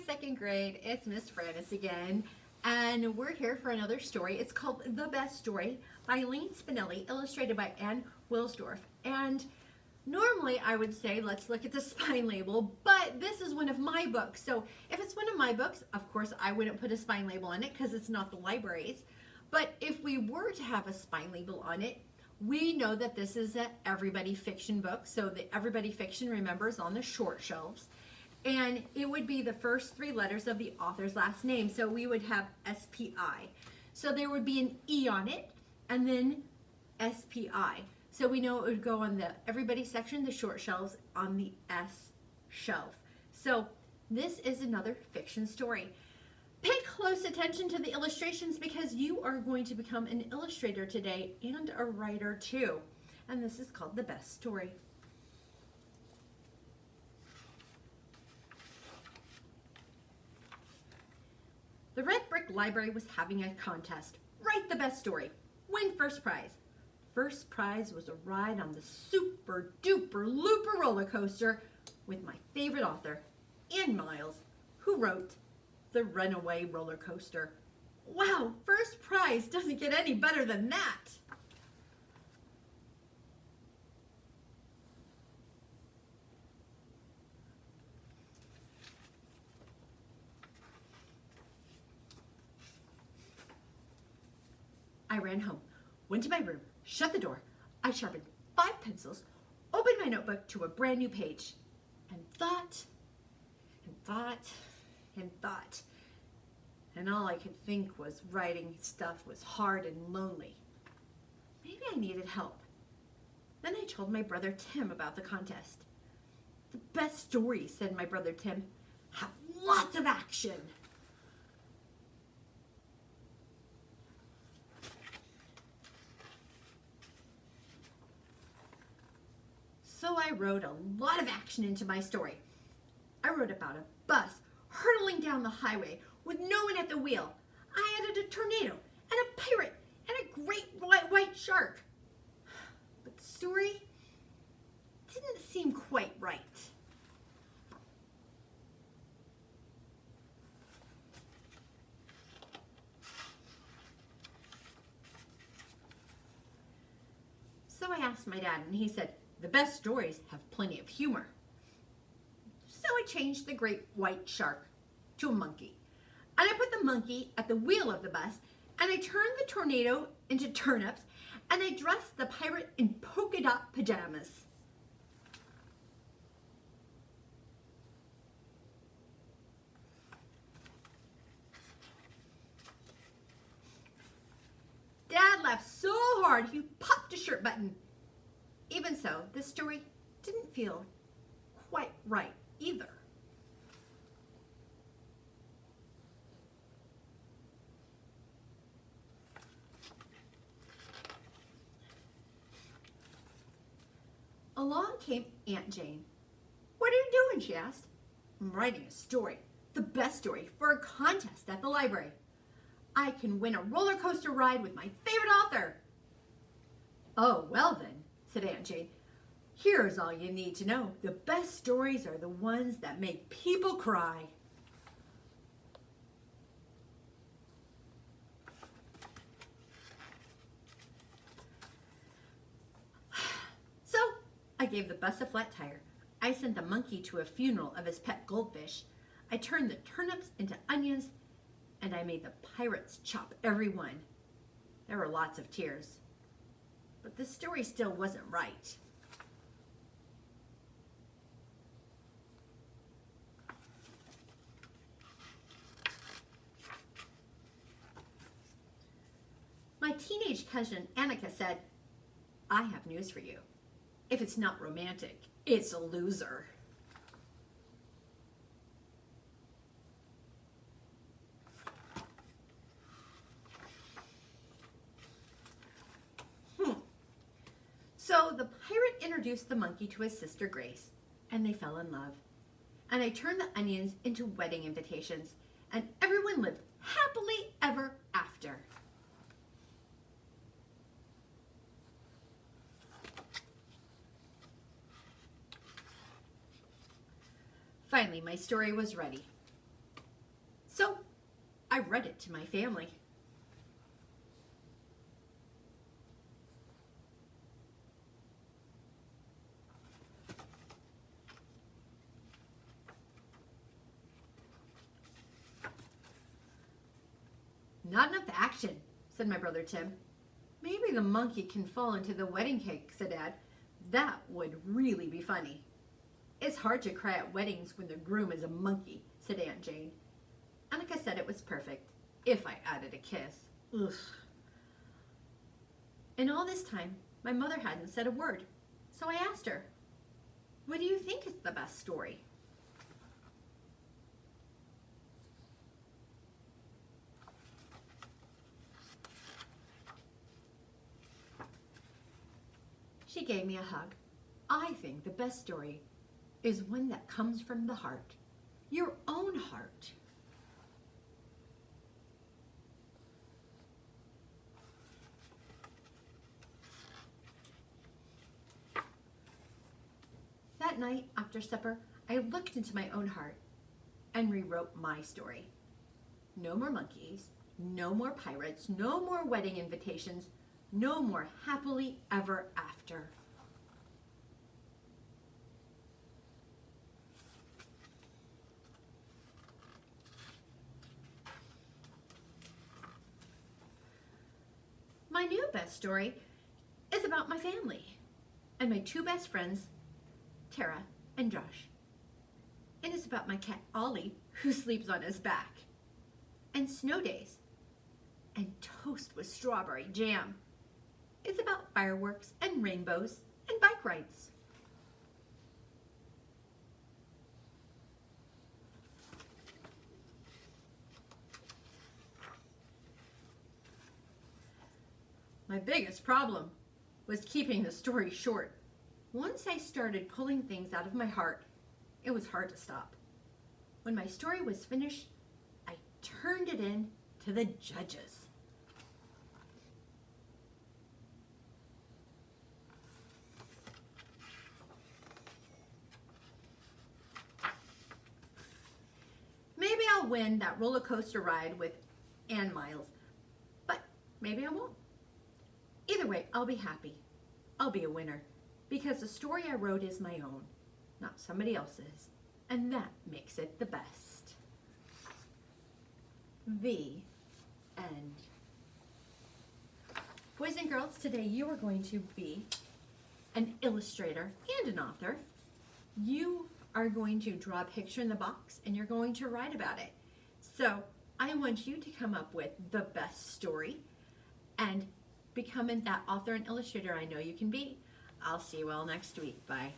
second grade. It's Miss Francis again, and we're here for another story. It's called The Best Story by Lane Spinelli, illustrated by Ann Wilsdorf. And normally I would say, let's look at the spine label, but this is one of my books. So if it's one of my books, of course, I wouldn't put a spine label on it because it's not the library's. But if we were to have a spine label on it, we know that this is an Everybody Fiction book. So the Everybody Fiction, remember, is on the short shelves. And it would be the first three letters of the author's last name. So we would have S-P-I. So there would be an E on it, and then S-P-I. So we know it would go on the Everybody section, the short shelves, on the S shelf. So this is another fiction story. Pay close attention to the illustrations because you are going to become an illustrator today and a writer too. And this is called The Best Story. The Red Brick Library was having a contest. Write the best story. Win first prize. First prize was a ride on the super duper looper roller coaster with my favorite author, Ann Miles, who wrote The Runaway Roller Coaster. Wow, first prize doesn't get any better than that. I ran home, went to my room, shut the door. I sharpened 5 pencils, opened my notebook to a brand new page, and thought, and thought, and thought. And all I could think was writing stuff was hard and lonely. Maybe I needed help. Then I told my brother Tim about the contest. The best stories, said my brother Tim, have lots of action. So I wrote a lot of action into my story. I wrote about a bus hurtling down the highway with no one at the wheel. I added a tornado and a pirate and a great white shark. But the story didn't seem quite right. So I asked my dad, and he said, the best stories have plenty of humor. So I changed the great white shark to a monkey. And I put the monkey at the wheel of the bus, and I turned the tornado into turnips, and I dressed the pirate in polka dot pajamas. Dad laughed so hard he popped a shirt button. Even so, this story didn't feel quite right either. Along came Aunt Jane. What are you doing? She asked. I'm writing a story, the best story, for a contest at the library. I can win a roller coaster ride with my favorite author. Oh, well then, said Aunt Jane. Here's all you need to know. The best stories are the ones that make people cry. So I gave the bus a flat tire. I sent the monkey to a funeral of his pet goldfish. I turned the turnips into onions, and I made the pirates chop every one. There were lots of tears. But the story still wasn't right. My teenage cousin Annika said, I have news for you. If it's not romantic, it's a loser. So the pirate introduced the monkey to his sister Grace, and they fell in love. And I turned the onions into wedding invitations, and everyone lived happily ever after. Finally, my story was ready. I read it to my family. Not enough action, said my brother Tim. Maybe the monkey can fall into the wedding cake, said Dad. That would really be funny. It's hard to cry at weddings when the groom is a monkey, said Aunt Jane. Annika said it was perfect, if I added a kiss. Ugh. In all this time, my mother hadn't said a word, so I asked her, what do you think is the best story? She gave me a hug. I think the best story is one that comes from the heart, your own heart. That night after supper, I looked into my own heart and rewrote my story. No more monkeys, no more pirates, no more wedding invitations, no more happily ever after. My new best story is about my family and my two best friends, Tara and Josh. And it's about my cat Ollie, who sleeps on his back, and snow days, and toast with strawberry jam. It's about fireworks and rainbows and bike rides. My biggest problem was keeping the story short. Once I started pulling things out of my heart, it was hard to stop. When my story was finished, I turned it in to the judges. Maybe I'll win that roller coaster ride with Ann Miles, but maybe I won't. Either way, I'll be happy. I'll be a winner because the story I wrote is my own, not somebody else's, and that makes it the best. The end. Boys and girls, today you are going to be an illustrator and an author. You are going to draw a picture in the box and you're going to write about it. So I want you to come up with the best story and becoming that author and illustrator I know you can be. I'll see you all next week. Bye.